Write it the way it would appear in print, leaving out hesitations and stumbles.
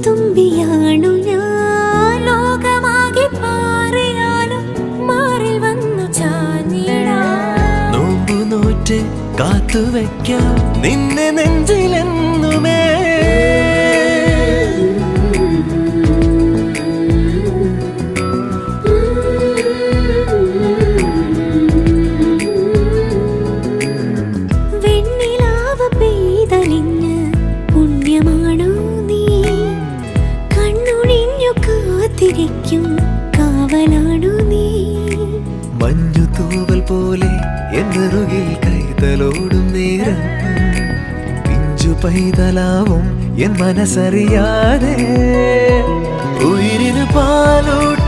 തുമ്പിയാണു ഞാൻ ലോകമാകെ പാറിയാലും മാറിൽ വന്നു ചാഞ്ഞിടാം നോമ്പു നോറ്റ് കാത്തുവയ്ക്കാം നിന്നെ നെഞ്ചിലെന്നുമേ വെണ്ണിലാവ് പെയ്തലിഞ്ഞ് പുണ്യമാണോ നീ കണ്ണുണിഞ്ഞു കാത്തിരിക്കും കാവലാണു നീ മഞ്ഞു തൂവൽ പോലെ എന്നറുകിൽ കൈതലോടും നേരം പിഞ്ചു പൈതലാവും എൻ മനസ്സറിയാതെ ഉയിരിന് പാലോട്